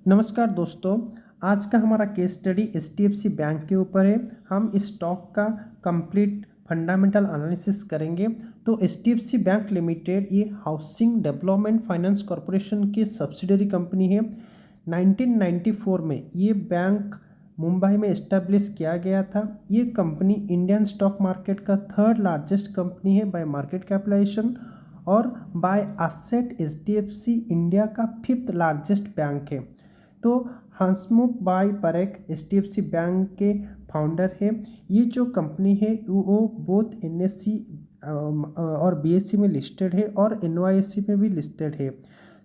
नमस्कार दोस्तों। आज का हमारा केस स्टडी HDFC बैंक के ऊपर है। हम इस स्टॉक का कंप्लीट फंडामेंटल एनालिसिस करेंगे। तो HDFC बैंक लिमिटेड ये हाउसिंग डेवलपमेंट फाइनेंस कॉरपोरेशन की सब्सिडरी कंपनी है। 1994 में ये बैंक मुंबई में इस्टेब्लिश किया गया था। ये कंपनी इंडियन स्टॉक मार्केट का थर्ड लार्जेस्ट कंपनी है बाय मार्केट कैपिटलाइजेशन और बाय एसेट HDFC इंडिया का फिफ्थ लार्जेस्ट बैंक है। तो हंसमुख भाई पारेख HDFC बैंक के फाउंडर है। ये जो कंपनी है वो बोथ NSE और BSE में लिस्टेड है और NYSE में भी लिस्टेड है।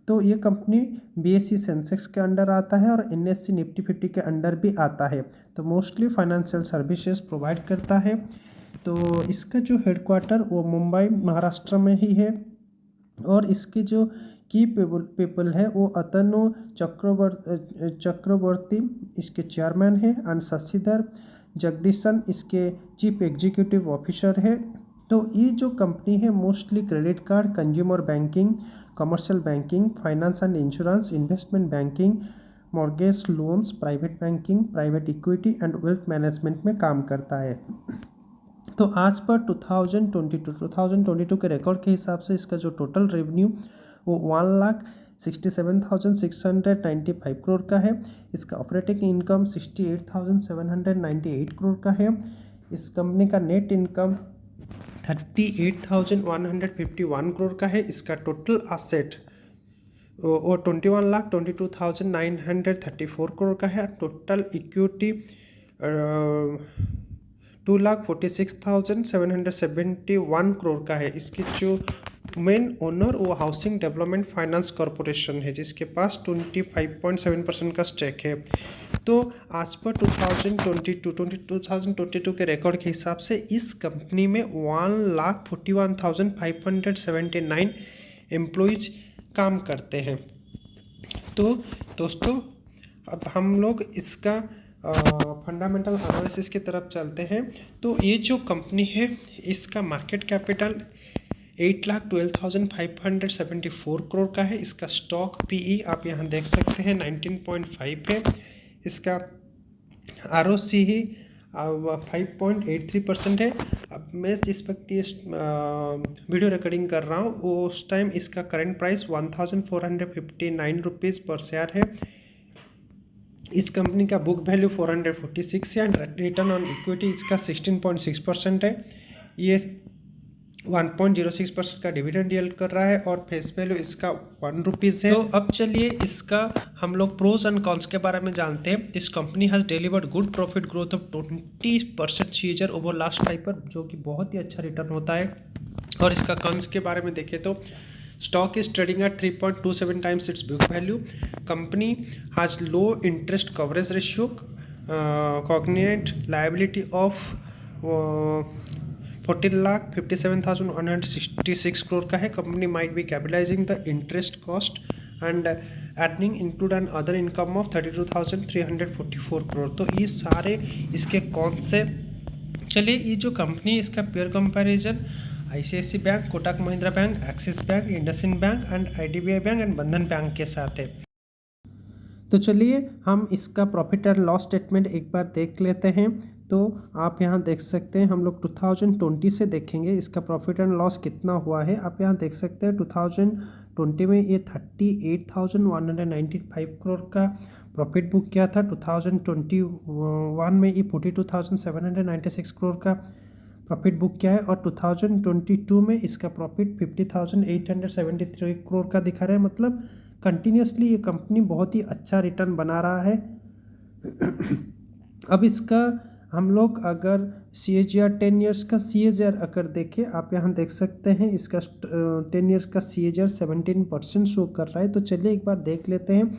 तो ये कंपनी BSE सेंसेक्स के अंडर आता है और NSE निफ्टी 50 के अंडर भी आता है। तो मोस्टली फाइनेंशियल सर्विसेज प्रोवाइड करता है। तो इसका जो हेडक्वार्टर वो मुंबई महाराष्ट्र में ही है और इसके जो की पीपल है वो अतनु चक्रवर्ती इसके चेयरमैन है एंड शशिधर जगदीशन इसके चीफ एग्जीक्यूटिव ऑफिसर है। तो ये जो कंपनी है mostly credit card, consumer banking, commercial banking, finance and insurance, investment banking, mortgage loans, private banking, private equity and wealth management में काम करता है। तो आज पर 2022 के रिकॉर्ड के हिसाब से इसका जो टोटल रेवेन्यू वो 1,67,695 करोड़ का है। इसका ऑपरेटिंग इनकम 68,798 करोड़ का है। इस कंपनी का नेट इनकम 38,151 करोड़ का है। इसका टोटल एसेट वो 21,22,934 करोड़ का है। टोटल इक्विटी 2,46,771 करोड़ का है। इसकी जो मेन ओनर वो हाउसिंग डेवलपमेंट फाइनेंस कॉरपोरेशन है जिसके पास 25.7% का स्टेक है। तो आज पर 2022 के रिकॉर्ड के हिसाब से इस कंपनी में 1,41,579 एम्प्लॉइज काम करते हैं। तो दोस्तों अब हम लोग इसका फंडामेंटल एनालिसिस की तरफ चलते हैं। तो ये जो कंपनी है इसका मार्केट कैपिटल 8,12,574 करोड़ का है। इसका स्टॉक PE आप यहाँ देख सकते हैं 19.5 है। इसका ROC ही 5.83% है। अब मैं जिस वक्त ये वीडियो रिकॉर्डिंग कर रहा हूँ उस टाइम इसका करंट प्राइस 1,459 रुपीज़ पर शेयर है। इस कंपनी का बुक वैल्यू 446 है एंड रिटर्न ऑन इक्विटी इसका 16.6% है। ये 1.06% का डिविडेंड यील्ड कर रहा है और फेस वैल्यू इसका 1 रुपीज़ है। तो अब चलिए इसका हम लोग प्रोज एंड कॉन्स के बारे में जानते हैं। This company has delivered good profit growth of 20% CAGR over last 5 पर, जो कि बहुत ही अच्छा रिटर्न होता है। और इसका कॉन्स के बारे में देखें तो stock is trading at 3.27 times its book value. Company has low interest coverage ratio, cognate liability of 14,57,166 crore का है। Company might be capitalizing the interest cost and earning include an other income of 32,344 crore। तो ये सारे इसके कौन से। चलिए ये जो कंपनी इसका pair comparison ICICI bank, Kotak Mahindra bank, axis bank, IndusInd bank and IDBI bank and बंधन बैंक के साथ है। तो चलिए हम इसका प्रॉफिट एंड लॉस स्टेटमेंट एक बार देख लेते हैं। तो आप यहाँ देख सकते हैं हम लोग 2020 से देखेंगे इसका प्रॉफिट एंड लॉस कितना हुआ है। आप यहाँ देख सकते हैं 2020 में ये 38,195 करोड़ का प्रॉफिट बुक किया था। 2021 में ये 42,796 करोड़ का प्रॉफिट बुक किया है और 2022 में इसका प्रॉफिट 50,873 करोड़ का दिखा रहा है। मतलब कंटिन्यूसली ये कंपनी बहुत ही अच्छा रिटर्न बना रहा है। अब इसका हम लोग अगर CAGR 10 ईयर्स का CAGR अगर देखें, आप यहाँ देख सकते हैं इसका 10 ईयर्स का CAGR 17% शो कर रहा है। तो चलिए एक बार देख लेते हैं।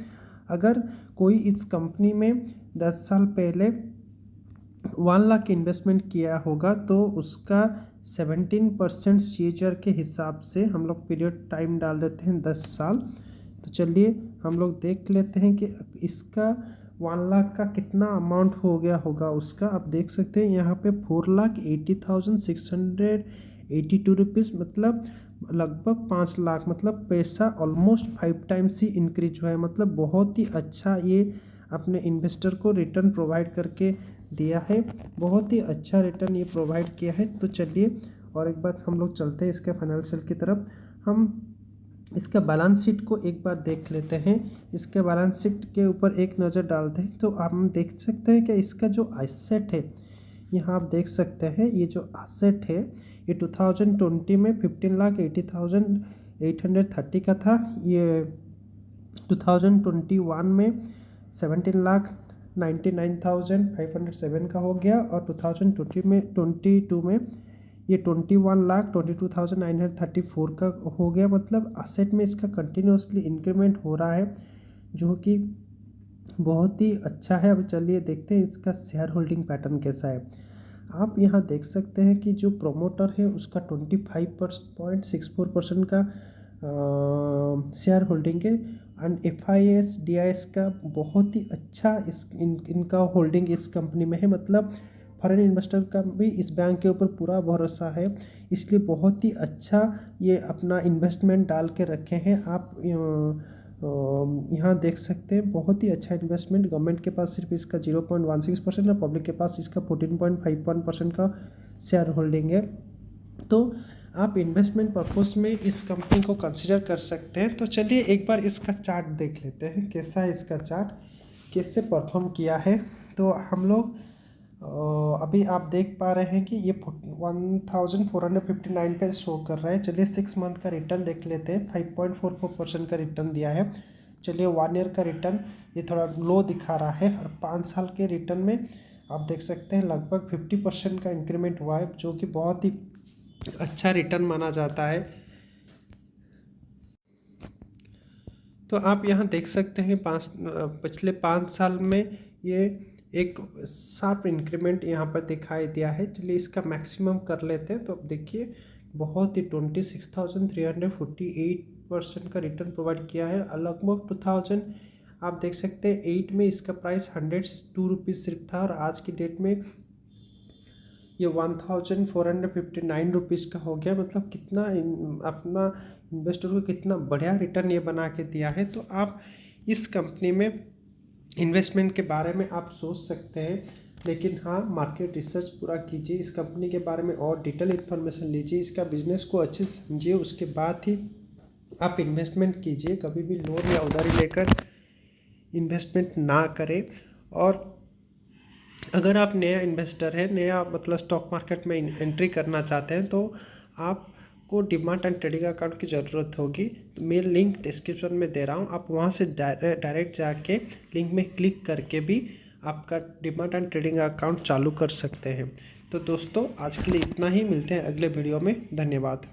अगर कोई इस कंपनी में 10 साल पहले 1 लाख इन्वेस्टमेंट किया होगा तो उसका 17% CAGR के हिसाब से हम लोग पीरियड टाइम डाल देते हैं 10 साल। तो चलिए हम लोग देख लेते हैं कि इसका 1 लाख का कितना अमाउंट हो गया होगा उसका। आप देख सकते हैं यहाँ पे 4,80,682 रुपीज़, मतलब लगभग 5 लाख, मतलब पैसा ऑलमोस्ट 5 टाइम्स ही इंक्रीज हुआ है। मतलब बहुत ही अच्छा ये अपने इन्वेस्टर को रिटर्न प्रोवाइड करके दिया है, बहुत ही अच्छा रिटर्न ये प्रोवाइड किया है। तो चलिए और एक बार हम लोग चलते हैं इसके फाइनेंशियल की तरफ। हम इसका बैलेंस शीट को एक बार देख लेते हैं। इसके बैलेंस शीट के ऊपर एक नज़र डालते हैं तो हम देख सकते हैं कि इसका जो एसेट है, यहाँ आप देख सकते हैं ये जो एसेट है ये 2020 में 15,80,830 का था। ये 2021 में 17,99,507 का हो गया और 2022 में ये 21,22,934 का हो गया। मतलब असेट में इसका कंटिन्यूसली इंक्रीमेंट हो रहा है, जो कि बहुत ही अच्छा है। अब चलिए देखते हैं इसका शेयर होल्डिंग पैटर्न कैसा है। आप यहाँ देख सकते हैं कि जो प्रोमोटर है उसका 25.64% का शेयर होल्डिंग है एंड FIS DIS का बहुत ही अच्छा इनका होल्डिंग इस कंपनी में है। मतलब फॉरेन इन्वेस्टर का भी इस बैंक के ऊपर पूरा भरोसा है, इसलिए बहुत ही अच्छा ये अपना इन्वेस्टमेंट डाल के रखे हैं। आप यहाँ देख सकते हैं बहुत ही अच्छा इन्वेस्टमेंट। गवर्नमेंट के पास सिर्फ इसका 0.16% और पब्लिक के पास इसका 14.51% का शेयर होल्डिंग है। तो आप इन्वेस्टमेंट पर्पस में इस कंपनी को कंसिडर कर सकते हैं। तो चलिए एक बार इसका चार्ट देख लेते हैं, कैसा है इसका चार्ट, कैसे परफॉर्म किया है। तो हम लोग अभी आप देख पा रहे हैं कि ये 1459 पे शो कर रहा है। चलिए 6 मंथ का रिटर्न देख लेते हैं। 5.44% का रिटर्न दिया है। चलिए 1 ईयर का रिटर्न ये थोड़ा लो दिखा रहा है और 5 साल के रिटर्न में आप देख सकते हैं लगभग 50% का इंक्रीमेंट हुआ है, जो कि बहुत ही अच्छा रिटर्न माना जाता है। तो आप यहाँ देख सकते हैं पिछले 5 साल में ये एक शार्प इंक्रीमेंट यहाँ पर दिखाई दिया है। चलिए इसका मैक्सिमम कर लेते हैं। तो अब देखिए बहुत ही 26,348% का रिटर्न प्रोवाइड किया है। लगभग 2000 आप देख सकते हैं 8 में इसका प्राइस 102 रुपीज़ सिर्फ था और आज की डेट में ये 1459 रुपीज़ का हो गया। मतलब कितना अपना इन्वेस्टर को कितना बढ़िया रिटर्न ये बना के दिया है। तो आप इस कंपनी में इन्वेस्टमेंट के बारे में आप सोच सकते हैं, लेकिन हाँ मार्केट रिसर्च पूरा कीजिए, इस कंपनी के बारे में और डिटेल इन्फॉर्मेशन लीजिए, इसका बिजनेस को अच्छे से समझिए, उसके बाद ही आप इन्वेस्टमेंट कीजिए। कभी भी लोन या उधारी लेकर इन्वेस्टमेंट ना करें। और अगर आप नया इन्वेस्टर है, नया मतलब स्टॉक मार्केट में एंट्री करना चाहते हैं, तो आपको डीमैट एंड ट्रेडिंग अकाउंट की ज़रूरत होगी। तो मैं लिंक डिस्क्रिप्शन में दे रहा हूँ, आप वहाँ से डायरेक्ट जाके लिंक में क्लिक करके भी आपका डीमैट एंड ट्रेडिंग अकाउंट चालू कर सकते हैं। तो दोस्तों आज के लिए इतना ही, मिलते हैं अगले वीडियो में। धन्यवाद।